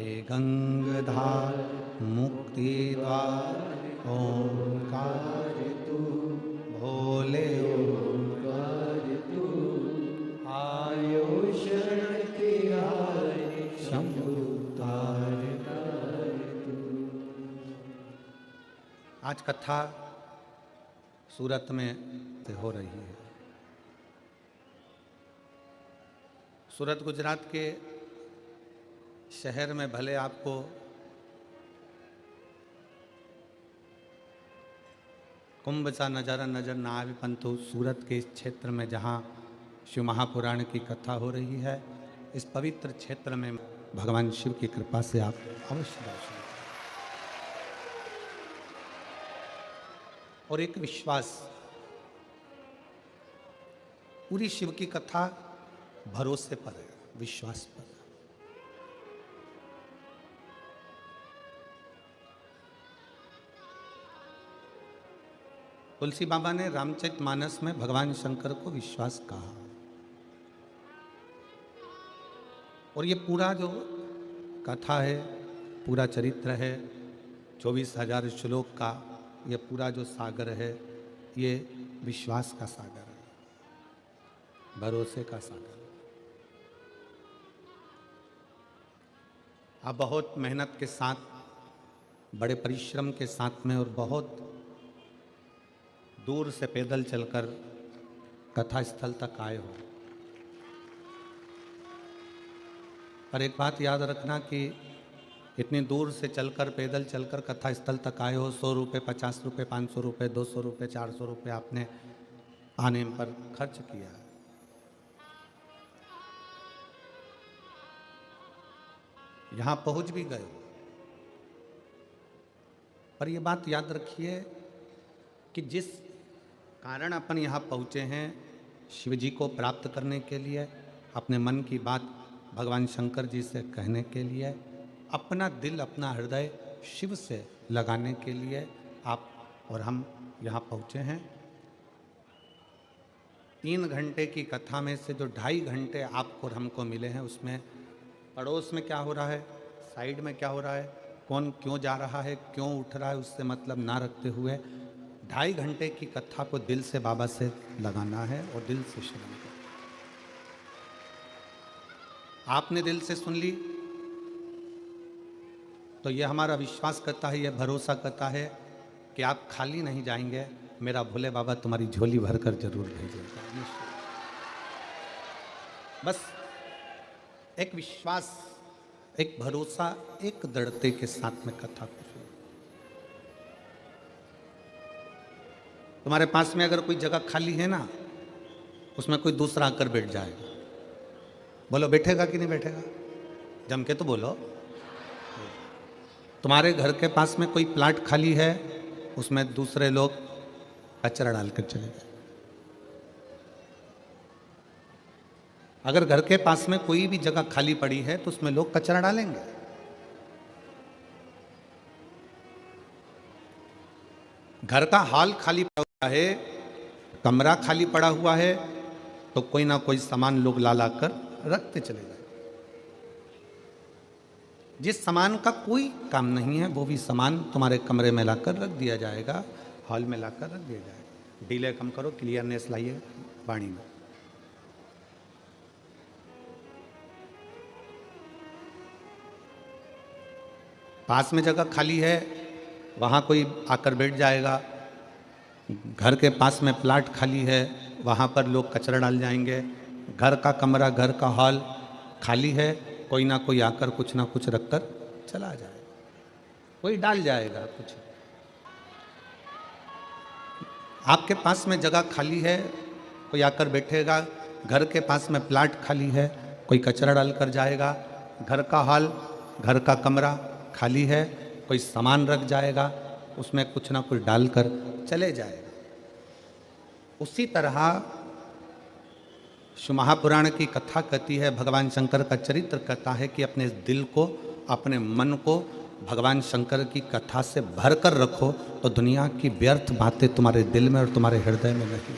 हे गंगाधार मुक्ति द्वार ओंकार तू भोले ओंकार तू आयो शरण तिहारी शंभु तार तू। आज कथा सूरत में हो रही है। सूरत गुजरात के शहर में भले आपको कुंभ सा नज़ारा नजर ना आवे, परंतु सूरत के इस क्षेत्र में जहाँ शिव महापुराण की कथा हो रही है, इस पवित्र क्षेत्र में भगवान शिव की कृपा से आप अवश्य दर्शन करें। और एक विश्वास, पूरी शिव की कथा भरोसे पर है, विश्वास पर। तुलसी बाबा ने रामचरितमानस में भगवान शंकर को विश्वास कहा, और ये पूरा जो कथा है, पूरा चरित्र है, 24,000 श्लोक का ये पूरा जो सागर है, ये विश्वास का सागर है, भरोसे का सागर। आप बहुत मेहनत के साथ, बड़े परिश्रम के साथ में और बहुत दूर से पैदल चलकर कथा स्थल तक आए हो, पर एक बात याद रखना कि इतनी दूर से चलकर, पैदल चलकर कथा स्थल तक आए हो, 100 रुपये, 50 रुपये, 500 रुपये, 200 रुपये, 400 रुपये आपने आने पर खर्च किया। यहाँ पहुँच भी गए, पर ये बात याद रखिए कि जिस कारण अपन यहाँ पहुँचे हैं, शिव जी को प्राप्त करने के लिए, अपने मन की बात भगवान शंकर जी से कहने के लिए, अपना दिल, अपना हृदय शिव से लगाने के लिए आप और हम यहाँ पहुँचे हैं। 3 घंटे की कथा में से जो 2.5 घंटे आपको और हमको मिले हैं, उसमें पड़ोस में क्या हो रहा है, साइड में क्या हो रहा है, कौन क्यों जा रहा है, क्यों उठ रहा है, उससे मतलब ना रखते हुए 2.5 घंटे की कथा को दिल से बाबा से लगाना है और दिल से श्रवण करना। आपने दिल से सुन ली तो ये हमारा विश्वास करता है, ये भरोसा करता है कि आप खाली नहीं जाएंगे, मेरा भोले बाबा तुम्हारी झोली भरकर जरूर भेजेगा। बस एक विश्वास, एक भरोसा, एक दृढ़ता के साथ में कथा को सुनो। तुम्हारे पास में अगर कोई जगह खाली है ना, उसमें कोई दूसरा आकर बैठ जाएगा, बोलो बैठेगा कि नहीं बैठेगा? जम के तो बोलो। तुम्हारे घर के पास में कोई प्लाट खाली है, उसमें दूसरे लोग कचरा डालकर चले गए। अगर घर के पास में कोई भी जगह खाली पड़ी है तो उसमें लोग कचरा डालेंगे। घर का हॉल खाली पड़ा हुआ है, कमरा खाली पड़ा हुआ है, तो कोई ना कोई सामान लोग ला कर रखते चले जाए। जिस सामान का कोई काम नहीं है, वो भी सामान तुम्हारे कमरे में लाकर रख दिया जाएगा, हॉल में लाकर रख दिया जाएगा। डीले कम करो, क्लियरनेस लाइए वाणी में। पास में जगह खाली है, वहाँ कोई आकर बैठ जाएगा। घर के पास में प्लाट खाली है, वहाँ पर लोग कचरा डाल जाएंगे। घर का कमरा, घर का हॉल खाली है, कोई ना कोई आकर कुछ ना कुछ रखकर चला जाएगा, कोई डाल जाएगा कुछ। आपके पास में जगह खाली है, कोई आकर बैठेगा। घर के पास में प्लाट खाली है, कोई कचरा डाल कर जाएगा। घर का हॉल, घर का कमरा खाली है, कोई सामान रख जाएगा, उसमें कुछ ना कुछ डालकर चले जाएगा। उसी तरह शिव महापुराण की कथा कहती है, भगवान शंकर का चरित्र कहता है कि अपने दिल को, अपने मन को भगवान शंकर की कथा से भर कर रखो, तो दुनिया की व्यर्थ बातें तुम्हारे दिल में और तुम्हारे हृदय में नहीं।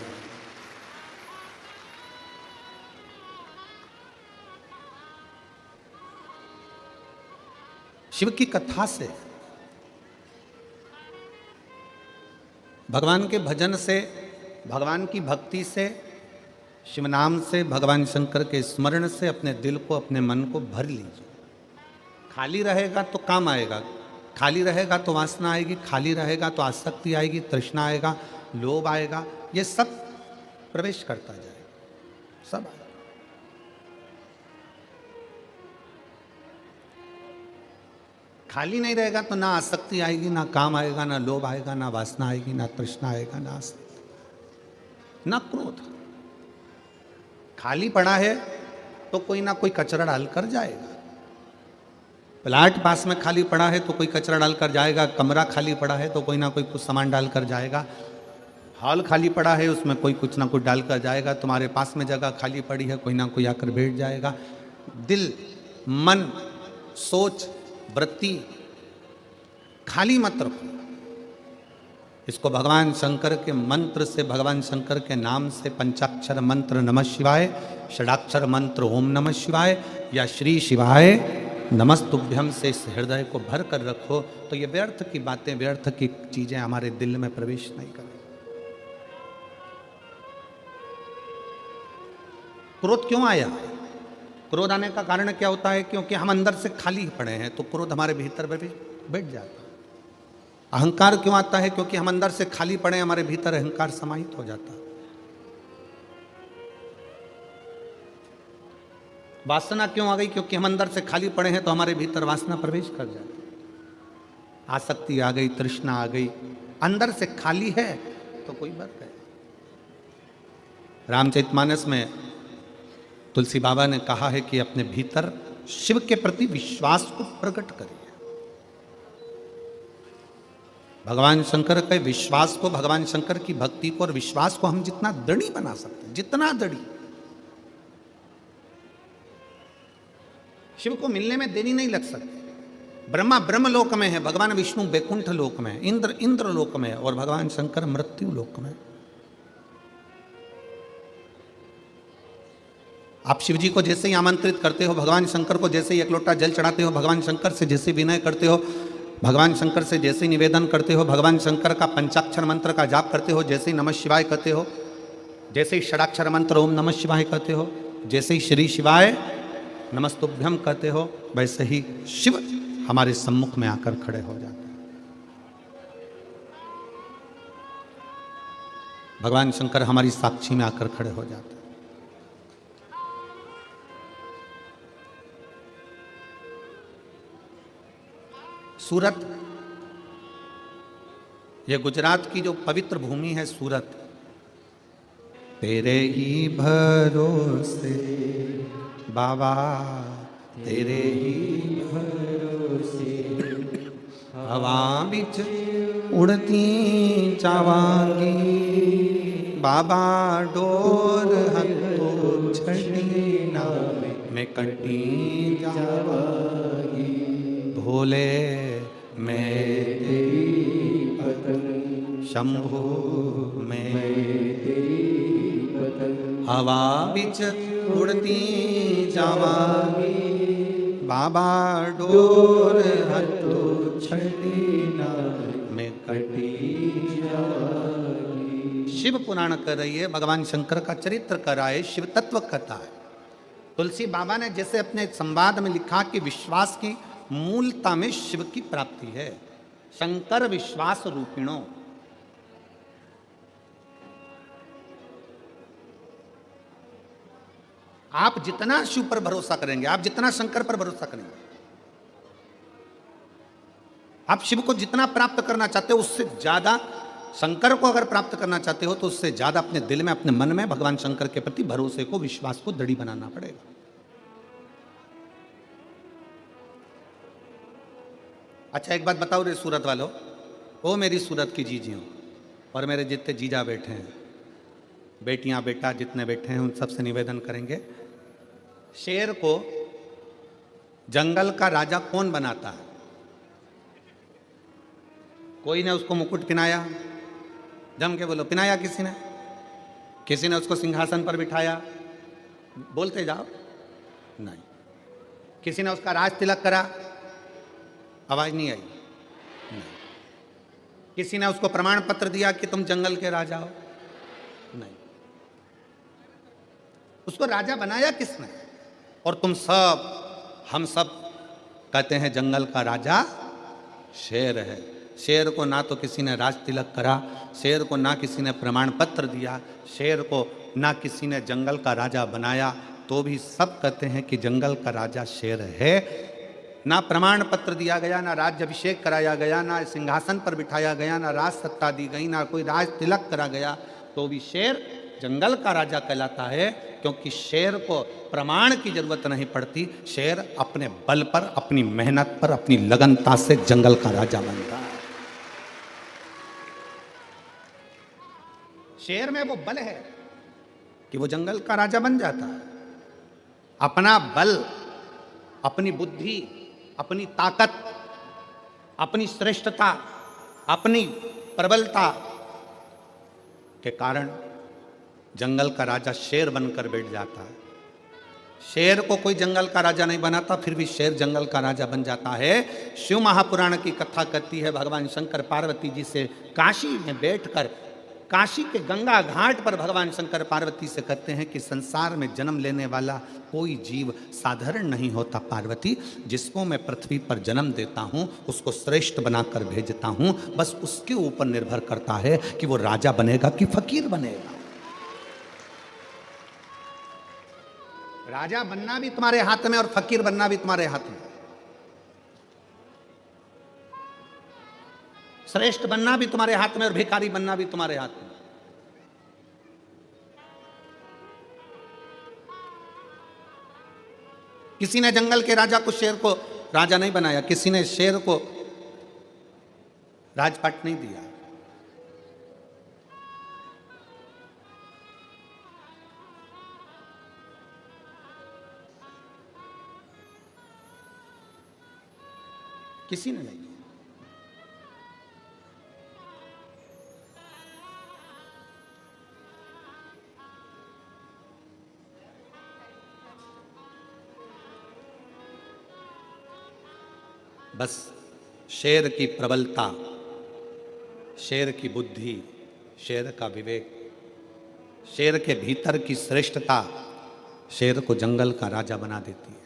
शिव की कथा से, भगवान के भजन से, भगवान की भक्ति से, शिव नाम से, भगवान शंकर के स्मरण से अपने दिल को, अपने मन को भर लीजिए। खाली रहेगा तो काम आएगा, खाली रहेगा तो वासना आएगी, खाली रहेगा तो आसक्ति आएगी, तृष्णा आएगा, लोभ आएगा, ये सब प्रवेश करता जाएगा, सब आएगा। खाली नहीं रहेगा तो ना आसक्ति आएगी, ना काम आएगा, ना लोभ आएगा, ना वासना आएगी, ना तृष्णा आएगा, ना आसक्ति, ना क्रोध। खाली पड़ा है तो कोई ना कोई कचरा डालकर जाएगा। प्लाट पास में खाली पड़ा है तो कोई कचरा डालकर जाएगा, कमरा खाली पड़ा है तो कोई ना कोई कुछ सामान डालकर जाएगा, हॉल खाली पड़ा है उसमें कोई कुछ ना कुछ डालकर जाएगा, तुम्हारे पास में जगह खाली पड़ी है कोई ना कोई आकर बैठ जाएगा। दिल, मन, सोच, वृत्ति खाली मत रखो। इसको भगवान शंकर के मंत्र से, भगवान शंकर के नाम से, पंचाक्षर मंत्र नमः शिवाय, षडाक्षर मंत्र ओम नमः शिवाय या श्री शिवाय नमस्तुभ्यम से इस हृदय को भर कर रखो, तो ये व्यर्थ की बातें, व्यर्थ की चीजें हमारे दिल में प्रवेश नहीं करें। क्रोध क्यों आया? क्रोध आने का कारण क्या होता है? क्योंकि हम अंदर से खाली पड़े हैं तो क्रोध हमारे भीतर बैठ जाता है। अहंकार क्यों आता है? क्योंकि हम अंदर से खाली पड़े, हमारे भीतर अहंकार समाहित हो जाता है। वासना क्यों आ गई? क्योंकि हम अंदर से खाली पड़े हैं तो हमारे भीतर वासना प्रवेश कर जाती है। आसक्ति आ गई, तृष्णा आ गई, अंदर से खाली है तो कोई बात है। रामचरितमानस में तुलसी बाबा ने कहा है कि अपने भीतर शिव के प्रति विश्वास को प्रकट करिए। भगवान शंकर के विश्वास को, भगवान शंकर की भक्ति को और विश्वास को हम जितना दृढ़ बना सकते हैं, जितना दृढ़, शिव को मिलने में देरी नहीं लग सकती। ब्रह्मा ब्रह्मलोक में है, भगवान विष्णु बैकुंठ लोक में, इंद्र इंद्र लोक में और भगवान शंकर मृत्यु लोक में। आप शिव जी को जैसे ही आमंत्रित करते हो, भगवान शंकर को जैसे ही एक लोटा जल चढ़ाते हो, भगवान शंकर से जैसे विनय करते हो, भगवान शंकर से जैसे ही निवेदन करते हो, भगवान शंकर का पंचाक्षर मंत्र का जाप करते हो, जैसे ही नमः शिवाय कहते हो, जैसे ही षडाक्षर मंत्र ओम नमः शिवाय कहते हो, जैसे ही श्री शिवाय नमस्तुभ्यम कहते हो, वैसे ही शिव हमारे सम्मुख में आकर खड़े हो जाते हैं। भगवान शंकर हमारी साक्षी में आकर खड़े हो जाते हैं। सूरत, ये गुजरात की जो पवित्र भूमि है सूरत, तेरे ही भरोसे बाबा, तेरे ही भरोसे हवा बिच उड़ती जावांगी, बाबा डोर हथो छड़ी ना मैं कटी जावांगी, भोले मैं तेरी पतंग, शंभु मैं तेरी पतंग, हवा बिच उड़ती जावांगी, बाबा डोर हथो छड़ी ना मैं कटी जावांगी। शिव पुराण कर रही है, भगवान शंकर का चरित्र कर रहा है, शिव तत्व कथा है। तुलसी बाबा ने जैसे अपने संवाद में लिखा कि विश्वास की मूलता में शिव की प्राप्ति है। शंकर विश्वास रूपिणो, आप जितना शिव पर भरोसा करेंगे, आप जितना शंकर पर भरोसा करेंगे, आप शिव को जितना प्राप्त करना चाहते हो उससे ज्यादा, शंकर को अगर प्राप्त करना चाहते हो तो उससे ज्यादा अपने दिल में, अपने मन में भगवान शंकर के प्रति भरोसे को, विश्वास को दृढ़ बनाना पड़ेगा। अच्छा एक बात बताओ रे सूरत वालों, ओ मेरी सूरत की जीजियों और मेरे जितने जीजा बैठे हैं, बेटियां बेटा जितने बैठे हैं, उन सबसे निवेदन करेंगे, शेर को जंगल का राजा कौन बनाता है? कोई ने उसको मुकुट पहनाया? जम के बोलो, पहनाया किसी ने? किसी ने उसको सिंहासन पर बिठाया? बोलते जाओ। नहीं। किसी ने उसका राज तिलक करा? आवाज नहीं आई? नहीं। किसी ने उसको प्रमाण पत्र दिया कि तुम जंगल के राजा हो? नहीं। उसको राजा बनाया किसने? और तुम सब, हम सब कहते हैं जंगल का राजा शेर है। शेर को ना तो किसी ने राज तिलक करा, शेर को ना किसी ने प्रमाण पत्र दिया, शेर को ना किसी ने जंगल का राजा बनाया, तो भी सब कहते हैं कि जंगल का राजा शेर है। ना प्रमाण पत्र दिया गया, ना राज्याभिषेक कराया गया, ना सिंहासन पर बिठाया गया, ना राज सत्ता दी गई, ना कोई राज तिलक करा गया, तो भी शेर जंगल का राजा कहलाता है। क्योंकि शेर को प्रमाण की जरूरत नहीं पड़ती, शेर अपने बल पर, अपनी मेहनत पर, अपनी लगनता से जंगल का राजा बनता है। शेर में वो बल है कि वो जंगल का राजा बन जाता है। अपना बल, अपनी बुद्धि, अपनी ताकत, अपनी श्रेष्ठता, अपनी प्रबलता के कारण जंगल का राजा शेर बनकर बैठ जाता है। शेर को कोई जंगल का राजा नहीं बनाता, फिर भी शेर जंगल का राजा बन जाता है। शिव महापुराण की कथा कहती है, भगवान शंकर पार्वती जी से काशी में बैठकर, काशी के गंगा घाट पर भगवान शंकर पार्वती से कहते हैं कि संसार में जन्म लेने वाला कोई जीव साधारण नहीं होता पार्वती, जिसको मैं पृथ्वी पर जन्म देता हूँ उसको श्रेष्ठ बनाकर भेजता हूँ, बस उसके ऊपर निर्भर करता है कि वो राजा बनेगा कि फकीर बनेगा। राजा बनना भी तुम्हारे हाथ में और फकीर बनना भी तुम्हारे हाथ में, श्रेष्ठ बनना भी तुम्हारे हाथ में और भिखारी बनना भी तुम्हारे हाथ में। किसी ने जंगल के राजा को, शेर को राजा नहीं बनाया, किसी ने शेर को राजपाट नहीं दिया। किसी ने नहीं। बस शेर की प्रबलता, शेर की बुद्धि, शेर का विवेक, शेर के भीतर की श्रेष्ठता शेर को जंगल का राजा बना देती है।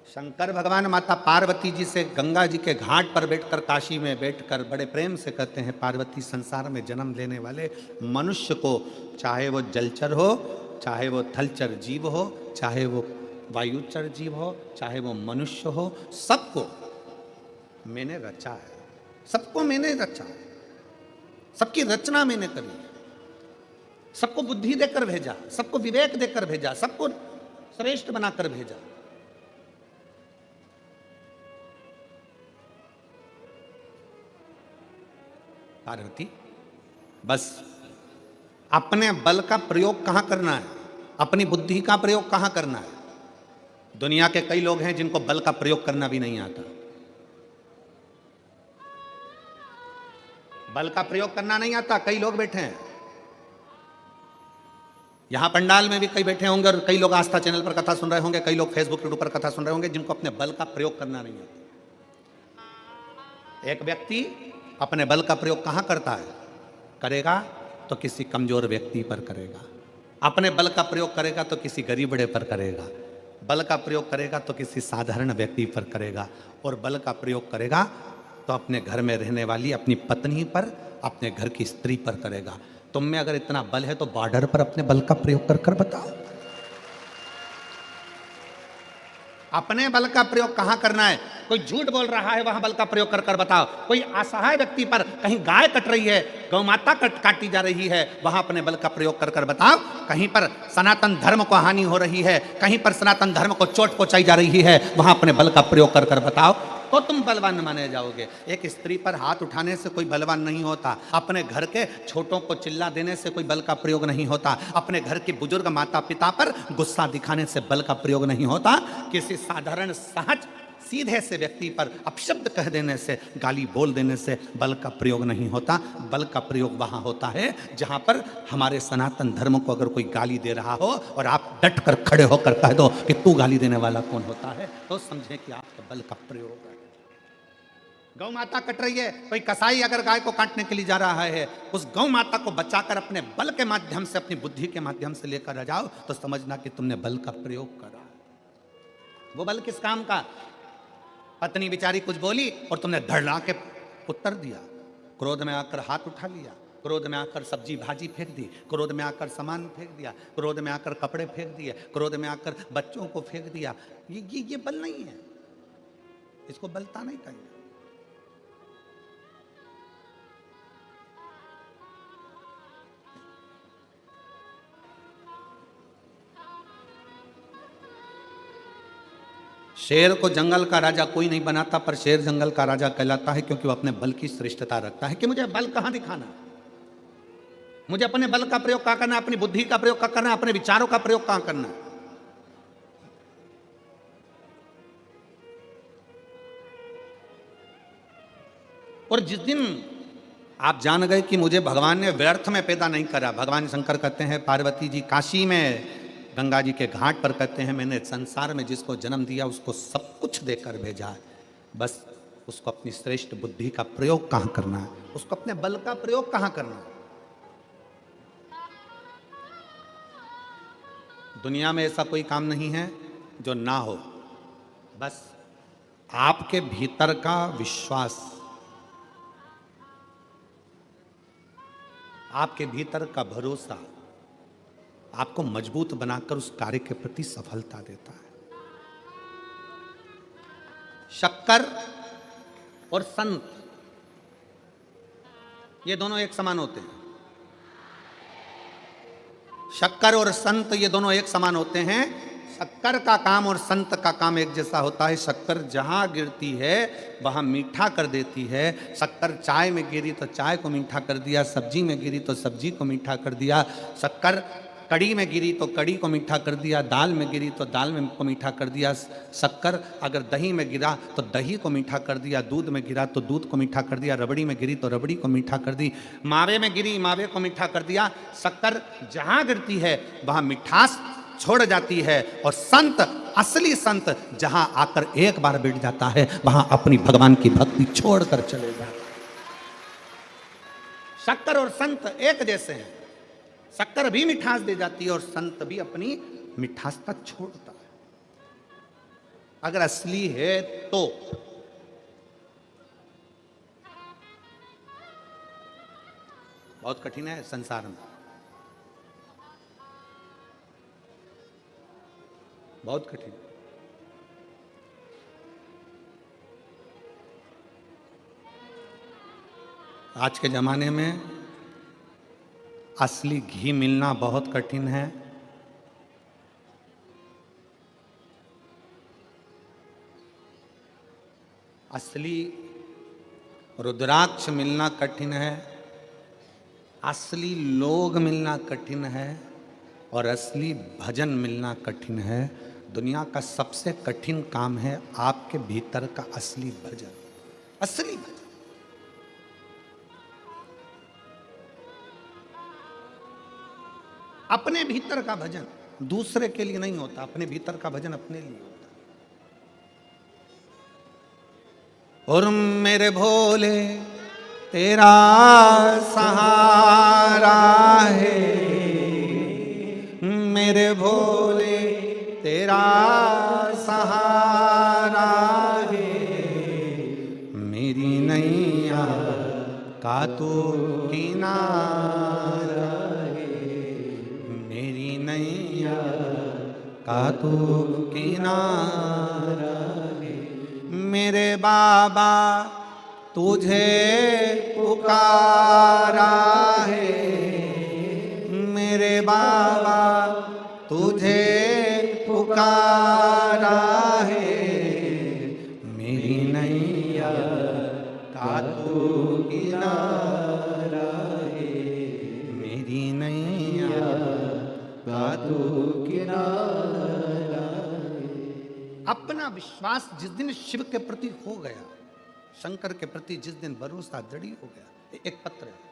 शंकर भगवान माता पार्वती जी से गंगा जी के घाट पर बैठकर, काशी में बैठकर बड़े प्रेम से कहते हैं, पार्वती संसार में जन्म लेने वाले मनुष्य को, चाहे वो जलचर हो, चाहे वो थलचर जीव हो, चाहे वो वायुचर जीव हो, चाहे वो मनुष्य हो, सबको मैंने रचा है, सबको मैंने रचा है, सबकी रचना मैंने करी है, सबको बुद्धि देकर भेजा, सबको विवेक देकर भेजा, सबको श्रेष्ठ बनाकर भेजा। पार्वती, बस अपने बल का प्रयोग कहां करना है, अपनी बुद्धि का प्रयोग कहां करना है। दुनिया के कई लोग हैं जिनको बल का प्रयोग करना भी नहीं आता। बल का प्रयोग करना नहीं आता, कई लोग बैठे हैं यहां पंडाल में भी, कई बैठे होंगे, और कई लोग आस्था चैनल पर कथा सुन रहे होंगे, कई लोग फेसबुक यूट्यूब पर कथा सुन रहे होंगे, जिनको अपने बल का प्रयोग करना नहीं आता। एक व्यक्ति अपने बल का प्रयोग कहां करता है, करेगा तो किसी कमजोर व्यक्ति पर करेगा, अपने बल का प्रयोग करेगा तो किसी गरीबड़े पर करेगा, बल का प्रयोग करेगा तो किसी साधारण व्यक्ति पर करेगा, और बल का प्रयोग करेगा तो अपने घर में रहने वाली अपनी पत्नी पर, अपने घर की स्त्री पर करेगा। तुम में अगर इतना बल है तो बॉर्डर पर अपने बल का प्रयोग कर कर बताओ। अपने बल का प्रयोग कहां करना है? कोई झूठ बोल रहा है वहां बल का प्रयोग कर कर बताओ। कोई असहाय व्यक्ति पर, कहीं गाय कट रही है, गौ माता काटी जा रही है, वहां अपने बल का प्रयोग कर कर बताओ। कहीं पर सनातन धर्म को हानि हो रही है, कहीं पर सनातन धर्म को चोट पहुंचाई जा रही है, वहां अपने बल का प्रयोग कर कर बताओ, तो तुम बलवान माने जाओगे। एक स्त्री पर हाथ उठाने से कोई बलवान नहीं होता, अपने घर के छोटों को चिल्ला देने से कोई बल का प्रयोग नहीं होता, अपने घर के बुजुर्ग माता पिता पर गुस्सा दिखाने से बल का प्रयोग नहीं होता, किसी साधारण सहज सीधे से व्यक्ति पर अपशब्द कह देने से, गाली बोल देने से बल का प्रयोग नहीं होता। बल का प्रयोग वहां होता है जहां पर हमारे सनातन धर्म को अगर कोई गाली दे रहा हो और आप डट कर खड़े होकर कह दो कि तू गाली देने वाला कौन होता है, तो समझे कि आपके बल का प्रयोग है। गौ माता कट रही है, कोई कसाई अगर गाय को काटने के लिए जा रहा है, उस गौ माता को बचाकर अपने बल के माध्यम से, अपनी बुद्धि के माध्यम से लेकर आ जाओ, तो समझना कि तुमने बल का प्रयोग करा। वो बल किस काम का? पत्नी बेचारी कुछ बोली और तुमने धड़ला के उत्तर दिया। क्रोध में आकर हाथ उठा लिया, क्रोध में आकर सब्जी भाजी फेंक दी, क्रोध में आकर सामान फेंक दिया, क्रोध में आकर कपड़े फेंक दिए, क्रोध में आकर बच्चों को फेंक दिया। ये बल नहीं है, इसको बलता नहीं कहेंगे। शेर को जंगल का राजा कोई नहीं बनाता, पर शेर जंगल का राजा कहलाता है क्योंकि वो अपने बल की श्रेष्ठता रखता है कि मुझे बल कहां दिखाना, मुझे अपने बल का प्रयोग कहां करना, अपनी बुद्धि का प्रयोग कहां करना, अपने विचारों का प्रयोग कहां करना। और जिस दिन आप जान गए कि मुझे भगवान ने व्यर्थ में पैदा नहीं करा, भगवान शंकर कहते हैं, पार्वती जी काशी में गंगा जी के घाट पर कहते हैं, मैंने संसार में जिसको जन्म दिया उसको सब कुछ देकर भेजा है, बस उसको अपनी श्रेष्ठ बुद्धि का प्रयोग कहां करना है, उसको अपने बल का प्रयोग कहां करना है। दुनिया में ऐसा कोई काम नहीं है जो ना हो, बस आपके भीतर का विश्वास, आपके भीतर का भरोसा आपको मजबूत बनाकर उस कार्य के प्रति सफलता देता है। शक्कर और संत ये दोनों एक समान होते हैं। शक्कर और संत ये दोनों एक समान होते हैं। शक्कर का काम और संत का काम एक जैसा होता है। शक्कर जहां गिरती है वहां मीठा कर देती है। शक्कर चाय में गिरी तो चाय को मीठा कर दिया, सब्जी में गिरी तो सब्जी को मीठा कर दिया। शक्कर कड़ी में गिरी तो कड़ी को मीठा कर दिया, दाल में गिरी तो दाल में को मीठा कर दिया। शक्कर अगर दही में गिरा तो दही को मीठा कर दिया, दूध में गिरा तो दूध को मीठा कर दिया, रबड़ी में गिरी तो रबड़ी को मीठा कर दी, मावे में गिरी मावे को मीठा कर दिया। शक्कर जहां गिरती है वहां मिठास छोड़ जाती है, और संत, असली संत जहां आकर एक बार बैठ जाता है वहां अपनी भगवान की भक्ति छोड़कर चले जाता है। शक्कर और संत एक जैसे हैं। शक्कर भी मिठास दे जाती है और संत भी अपनी मिठास तक छोड़ता है, अगर असली है तो। बहुत कठिन है संसार में, बहुत कठिन। आज के जमाने में असली घी मिलना बहुत कठिन है। असली रुद्राक्ष मिलना कठिन है, असली लोग मिलना कठिन है, और असली भजन मिलना कठिन है। दुनिया का सबसे कठिन काम है आपके भीतर का असली भजन, असली भजन। अपने भीतर का भजन दूसरे के लिए नहीं होता, अपने भीतर का भजन अपने लिए होता। और मेरे भोले तेरा सहारा है, मेरे भोले तेरा सहारा है, मेरी नैया का तू किनारा है, मेरी नैया का तू किनारा है। मेरे बाबा तुझे पुकारा है, मेरे बाबा तुझे पुकारा है, मेरी नैया का तू किनारा है, मेरी नैया का तू किनारा है। अपना विश्वास जिस दिन शिव के प्रति हो गया, शंकर के प्रति जिस दिन भरोसा दृढ़ हो गया। एक पत्र है,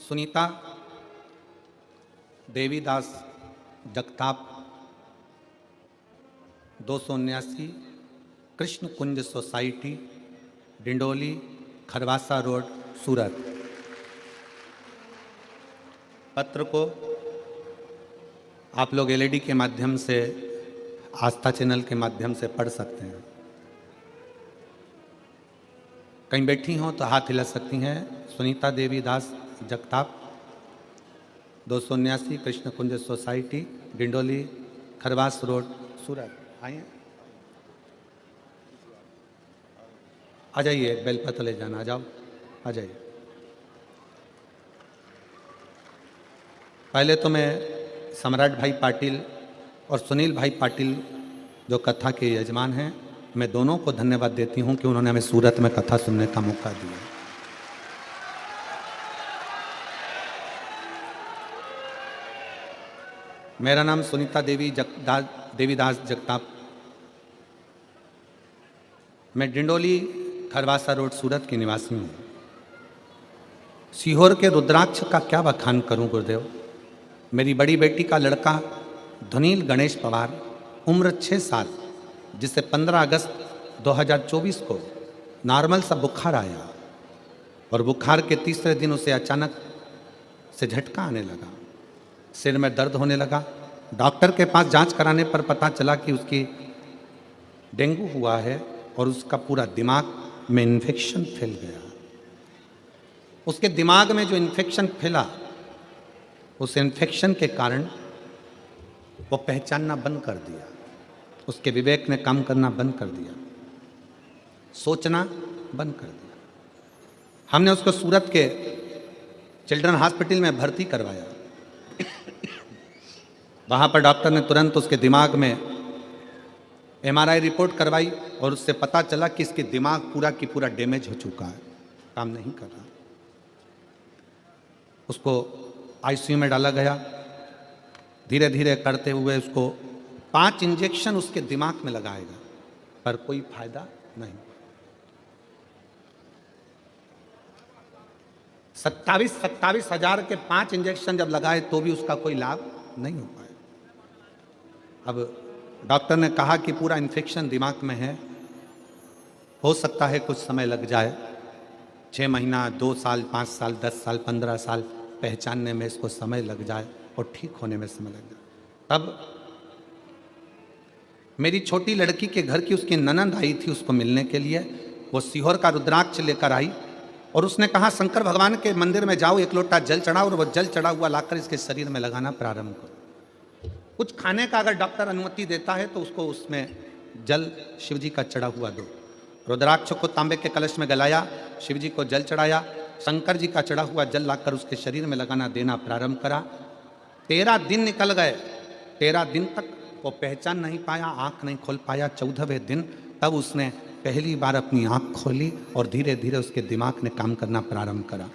सुनीता देवीदास जगताप 279 कृष्ण कुंज सोसाइटी डिंडोली खरवासा रोड सूरत। पत्र को आप लोग एलईडी के माध्यम से आस्था चैनल के माध्यम से पढ़ सकते हैं। कहीं बैठी हों तो हाथ हिला सकती हैं। सुनीता देवी दास जगताप 279 कृष्ण कुंज सोसाइटी डिंडोली खरवास रोड सूरत। आइए आ जाइए, बेलपत्र ले जाना, आ जाओ, आ जाइए। पहले तो मैं सम्राट भाई पाटिल और सुनील भाई पाटिल जो कथा के यजमान हैं, मैं दोनों को धन्यवाद देती हूं कि उन्होंने हमें सूरत में कथा सुनने का मौका दिया। मेरा नाम सुनीता देवीदास जगताप। मैं डिंडोली खरवासा रोड सूरत की निवासी हूँ। सीहोर के रुद्राक्ष का क्या बखान करूं गुरुदेव। मेरी बड़ी बेटी का लड़का धुनील गणेश पवार उम्र 6 साल, जिसे 15 अगस्त 2024 को नॉर्मल सा बुखार आया और बुखार के तीसरे दिन उसे अचानक से झटका आने लगा, सिर में दर्द होने लगा। डॉक्टर के पास जांच कराने पर पता चला कि उसकी डेंगू हुआ है और उसका पूरा दिमाग में इन्फेक्शन फैल गया। उसके दिमाग में जो इन्फेक्शन फैला, उस इन्फेक्शन के कारण वो पहचानना बंद कर दिया, उसके विवेक ने काम करना बंद कर दिया, सोचना बंद कर दिया। हमने उसको सूरत के चिल्ड्रन हॉस्पिटल में भर्ती करवाया। वहाँ पर डॉक्टर ने तुरंत उसके दिमाग में एमआरआई रिपोर्ट करवाई और उससे पता चला कि इसके दिमाग पूरा की पूरा डैमेज हो चुका है, काम नहीं कर रहा। उसको आईसीयू में डाला गया। धीरे धीरे करते हुए उसको 5 इंजेक्शन उसके दिमाग में लगाएगा, पर कोई फायदा नहीं। 27 हजार के 5 इंजेक्शन जब लगाए तो भी उसका कोई लाभ नहीं हो पाया। अब डॉक्टर ने कहा कि पूरा इन्फेक्शन दिमाग में है, हो सकता है कुछ समय लग जाए, 6 महीना, 2 साल, 5 साल, 10 साल, 15 साल पहचानने में इसको समय लग जाए और ठीक होने में समय लग जाए। तब मेरी छोटी लड़की के घर की उसकी ननंद आई थी उसको मिलने के लिए। वो सीहोर का रुद्राक्ष लेकर आई और उसने कहा शंकर भगवान के मंदिर में जाओ, 1 लोटा जल चढ़ाओ और वो जल चढ़ा हुआ लाकर इसके शरीर में लगाना प्रारंभ करो। कुछ खाने का अगर डॉक्टर अनुमति देता है तो उसको उसमें जल शिव जी का चढ़ा हुआ दो। रुद्राक्ष को तांबे के कलश में गलाया, शिव जी को जल चढ़ाया, शंकर जी का चढ़ा हुआ जल लाकर उसके शरीर में लगाना देना प्रारंभ करा। 13 दिन निकल गए। 13 दिन तक वो पहचान नहीं पाया, आंख नहीं खोल पाया। 14वें दिन तब उसने पहली बार अपनी आंख खोली और धीरे धीरे उसके दिमाग ने काम करना प्रारंभ करा।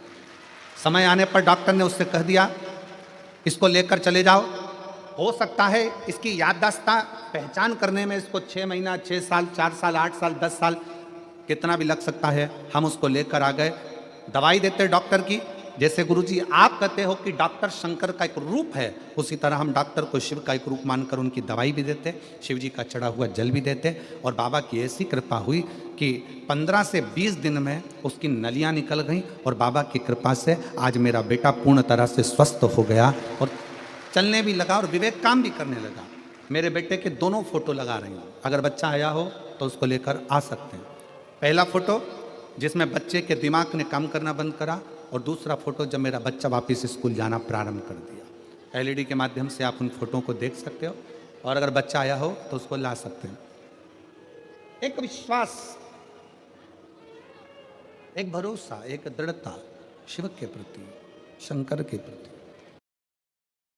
समय आने पर डॉक्टर ने उससे कह दिया इसको लेकर चले जाओ। हो सकता है इसकी याददाश्त पहचान करने में इसको 6 महीना, 6 साल, 4 साल, 8 साल, 10 साल कितना भी लग सकता है। हम उसको लेकर आ गए। दवाई देते डॉक्टर की, जैसे गुरुजी आप कहते हो कि डॉक्टर शंकर का एक रूप है, उसी तरह हम डॉक्टर को शिव का एक रूप मानकर उनकी दवाई भी देते, शिव जी का चढ़ा हुआ जल भी देते। और बाबा की ऐसी कृपा हुई कि 15 से 20 दिन में उसकी नलियाँ निकल गईं और बाबा की कृपा से आज मेरा बेटा पूर्ण तरह से स्वस्थ हो गया और चलने भी लगा और विवेक काम भी करने लगा। मेरे बेटे के दोनों फोटो लगा रही हूँ, अगर बच्चा आया हो तो उसको लेकर आ सकते हैं। पहला फोटो जिसमें बच्चे के दिमाग ने काम करना बंद करा और दूसरा फोटो जब मेरा बच्चा वापस स्कूल जाना प्रारंभ कर दिया। एलईडी के माध्यम से आप उन फोटो को देख सकते हो और अगर बच्चा आया हो तो उसको ला सकते हैं। एक विश्वास, एक भरोसा, एक दृढ़ता शिव के प्रति, शंकर के प्रति।